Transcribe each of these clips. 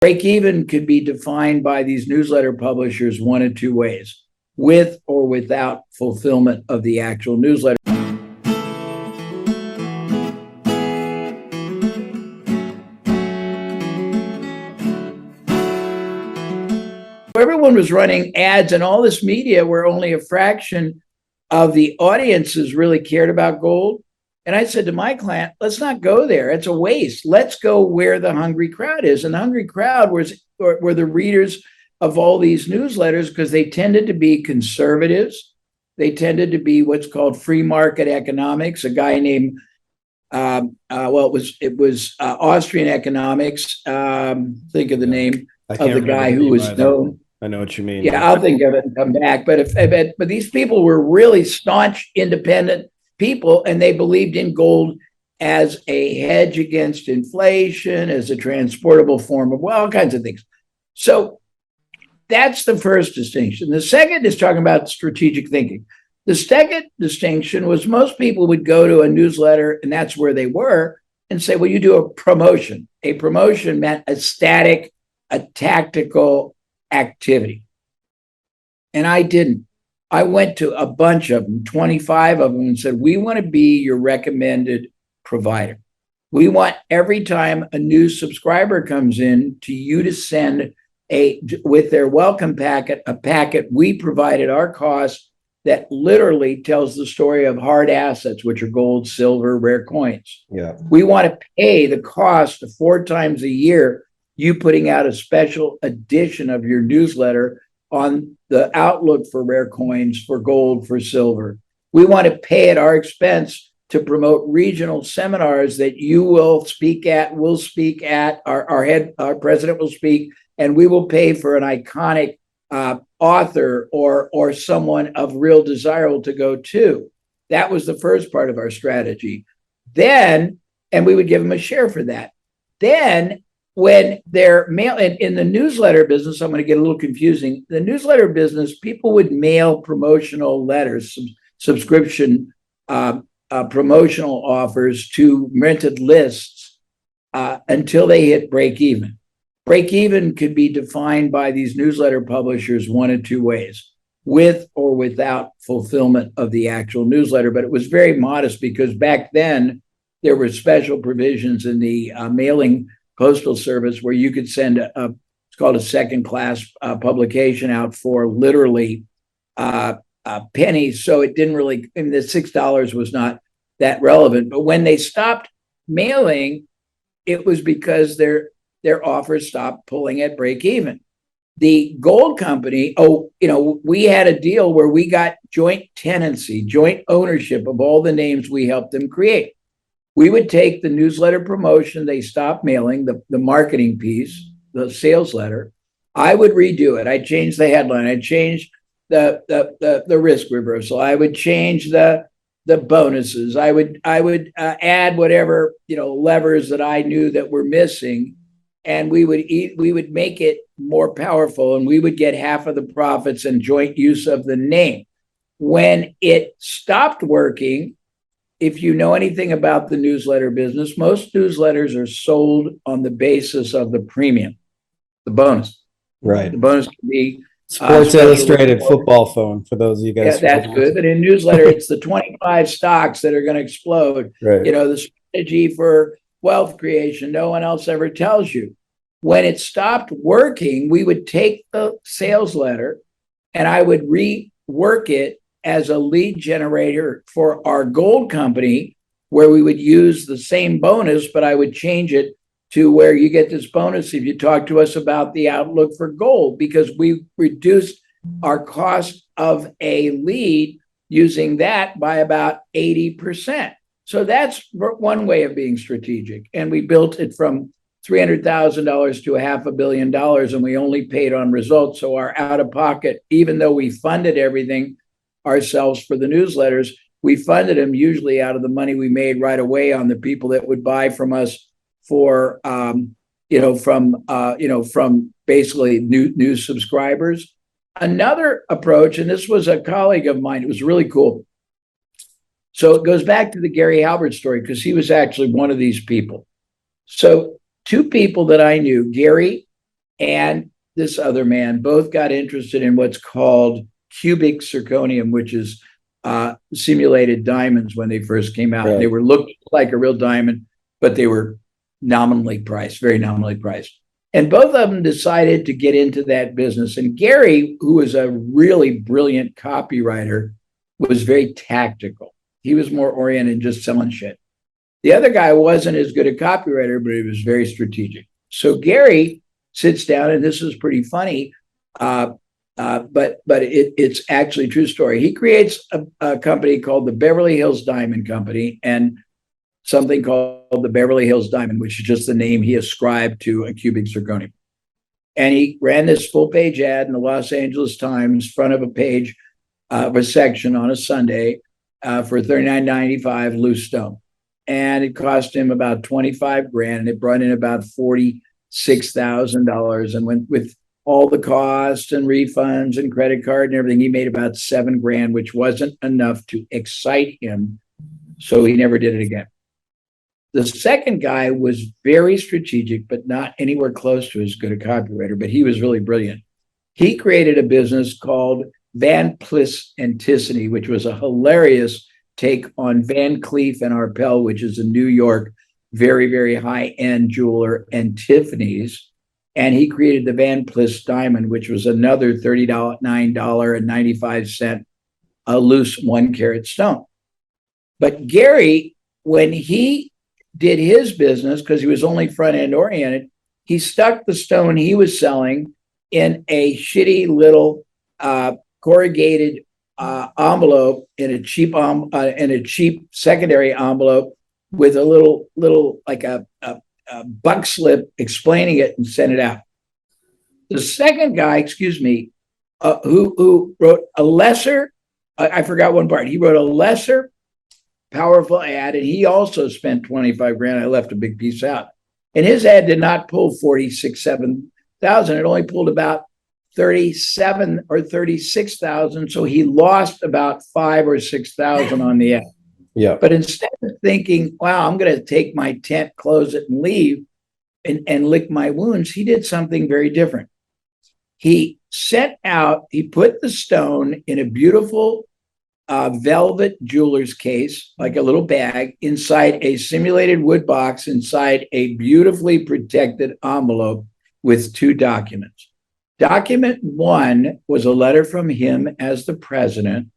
Break even could be defined by these newsletter publishers one of two ways: with or without fulfillment of the actual newsletter. Everyone was running ads and all this media where only a fraction of the audiences really cared about gold. And I said to my client, let's not go there. It's a waste. Let's go where the hungry crowd is. And the hungry crowd were the readers of all these newsletters, because they tended to be conservatives. They tended to be what's called free market economics. A guy named, it was Austrian economics. Think of the name of the guy who was known. I know what you mean. Yeah, I'll think of it and come back. But these people were really staunch, independent people, and they believed in gold as a hedge against inflation, as a transportable form of, well, all kinds of things. So that's the first distinction. The second is talking about strategic thinking. The second distinction was most people would go to a newsletter, and that's where they were, and say, well, you do a promotion. A promotion meant a static, a tactical activity. And I didn't. I went to a bunch of them, 25 of them, and said, we want to be your recommended provider. We want every time a new subscriber comes in to you to send with their welcome packet, a packet we provide at our cost that literally tells the story of hard assets, which are gold, silver, rare coins. Yeah. We want to pay the cost of 4 times a year you putting out a special edition of your newsletter on the outlook for rare coins, for gold, for silver. We want to pay at our expense to promote regional seminars that you will speak at, our president will speak, and we will pay for an iconic author or someone of real desire to go to. That was the first part of our strategy. Then, and we would give them a share for that. Then, when they're in the newsletter business, I'm going to get a little confusing. The newsletter business, people would mail promotional letters, subscription promotional offers to rented lists until they hit break even. Break even could be defined by these newsletter publishers one of two ways: with or without fulfillment of the actual newsletter. But it was very modest, because back then there were special provisions in the mailing postal service where you could send it's called a second class publication out for literally pennies. So it didn't really, the $6 was not that relevant. But when they stopped mailing, it was because their offers stopped pulling at break even. The gold company, we had a deal where we got joint tenancy, joint ownership of all the names we helped them create. We would take the newsletter promotion they stopped mailing, the marketing piece, the sales letter. I would redo it. I'd change the headline. I'd change the risk reversal. I would change the bonuses. I would add whatever levers that I knew that were missing, and we would make it more powerful, and we would get half of the profits and joint use of the name. When it stopped working, if you know anything about the newsletter business, most newsletters are sold on the basis of the premium, the bonus. Right. The bonus can be Sports Illustrated football phone for those of you guys. Yeah, that's good. But in newsletter, it's the 25 stocks that are going to explode. Right. The strategy for wealth creation, no one else ever tells you. When it stopped working, we would take the sales letter and I would rework it as a lead generator for our gold company, where we would use the same bonus, but I would change it to where you get this bonus if you talk to us about the outlook for gold, because we reduced our cost of a lead using that by about 80%. So that's one way of being strategic. And we built it from $300,000 to $500 million, and we only paid on results. So our out of pocket, even though we funded everything ourselves for the newsletters, we funded them usually out of the money we made right away on the people that would buy from us for from basically new subscribers. Another approach, and this was a colleague of mine, it was really cool. So it goes back to the Gary Halberts story, because he was actually one of these people. So 2 people that I knew, Gary and this other man both got interested in what's called cubic zirconium, which is simulated diamonds when they first came out. Right. They were looked like a real diamond, but they were nominally priced, very nominally priced. And both of them decided to get into that business. And Gary, who was a really brilliant copywriter, was very tactical. He was more oriented in just selling shit. The other guy wasn't as good a copywriter, but he was very strategic. So Gary sits down, and this is pretty funny, but it's actually a true story. He creates a company called the Beverly Hills Diamond Company and something called the Beverly Hills Diamond, which is just the name he ascribed to a cubic zirconium. And he ran this full-page ad in the Los Angeles Times, front of a page of a section on a Sunday for $39.95 loose stone. And it cost him about 25 grand, and it brought in about $46,000. And with all the costs and refunds and credit card and everything, he made about 7 grand, which wasn't enough to excite him. So he never did it again. The second guy was very strategic, but not anywhere close to as good a copywriter, but he was really brilliant. He created a business called Van Cleef's Anticity, which was a hilarious take on Van Cleef and Arpels, which is a New York, very, very high-end jeweler, and Tiffany's. And he created the Van Cleef Diamond, which was another $39.95 a loose 1 carat stone. But Gary, when he did his business, because he was only front-end oriented, he stuck the stone he was selling in a shitty little corrugated envelope, in a cheap secondary envelope with a little like a buck slip explaining it, and sent it out. The second guy, who wrote a lesser, I forgot one part. He wrote a lesser powerful ad, and he also spent 25 grand. I left a big piece out. And his ad did not pull 47,000. It only pulled about 37 or 36,000. So he lost about 5 or 6,000 on the ad. Yeah. But instead of thinking, wow, I'm going to take my tent, close it, and leave and lick my wounds, he did something very different. He put the stone in a beautiful velvet jeweler's case, like a little bag, inside a simulated wood box, inside a beautifully protected envelope with 2 documents. Document 1 was a letter from him as the president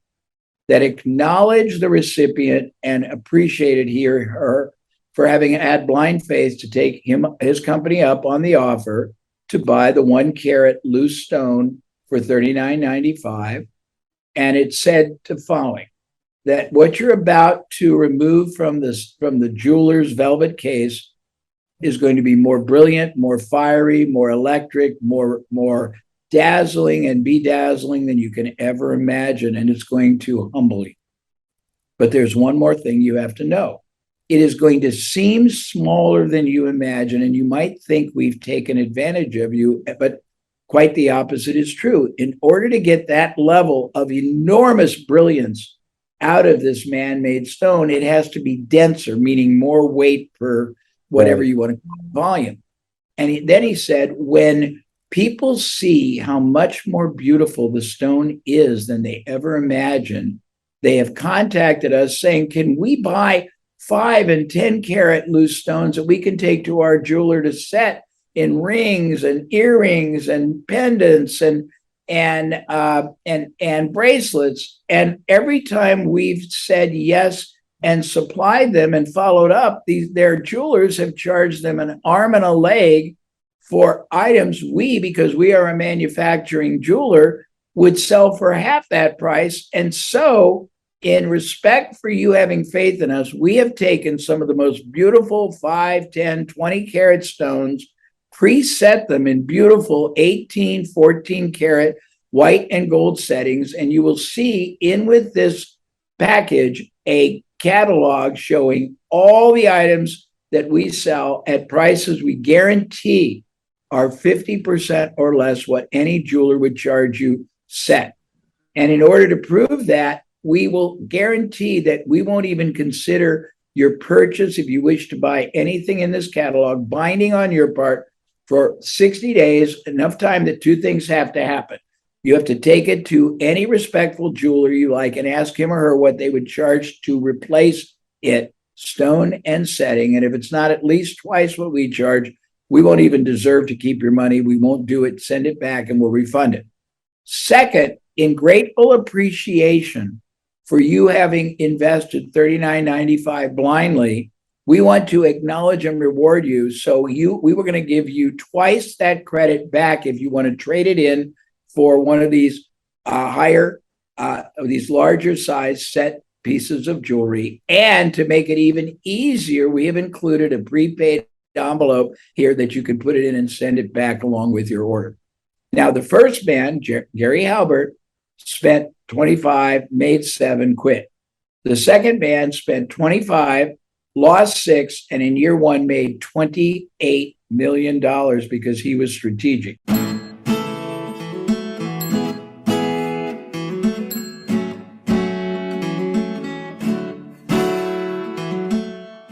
that acknowledged the recipient and appreciated he or her for having had blind faith to take his company up on the offer to buy the 1 carat loose stone for $39.95. And it said the following, that what you're about to remove from the jeweler's velvet case is going to be more brilliant, more fiery, more electric, more dazzling and bedazzling than you can ever imagine, and it's going to humble you. But there's one more thing you have to know. It is going to seem smaller than you imagine, and you might think we've taken advantage of you, but quite the opposite is true. In order to get that level of enormous brilliance out of this man-made stone, it has to be denser, meaning more weight per whatever you want to call volume. And then he said, when people see how much more beautiful the stone is than they ever imagined, they have contacted us saying, can we buy 5 and 10 carat loose stones that we can take to our jeweler to set in rings and earrings and pendants and bracelets? And every time we've said yes and supplied them and followed up, their jewelers have charged them an arm and a leg for items because we are a manufacturing jeweler, would sell for half that price. And so, in respect for you having faith in us, we have taken some of the most beautiful 5, 10, 20 carat stones, preset them in beautiful 18, 14 karat white and gold settings, and you will see in with this package a catalog showing all the items that we sell at prices we guarantee are 50% or less what any jeweler would charge you set. And in order to prove that, we will guarantee that we won't even consider your purchase if you wish to buy anything in this catalog, binding on your part, for 60 days, enough time that two things have to happen. You have to take it to any respectful jeweler you like and ask him or her what they would charge to replace it, stone and setting. And if it's not at least twice what we charge, we won't even deserve to keep your money. We won't do it. Send it back and we'll refund it. Second, in grateful appreciation for you having invested $39.95 blindly, we want to acknowledge and reward you. So we were going to give you twice that credit back if you want to trade it in for one of these these larger size set pieces of jewelry. And to make it even easier, we have included a prepaid envelope here that you can put it in and send it back along with your order. Now, the first man, Gary Halbert, spent 25, made 7, quit. The second man spent 25, lost 6, and in year 1 made $28 million because he was strategic.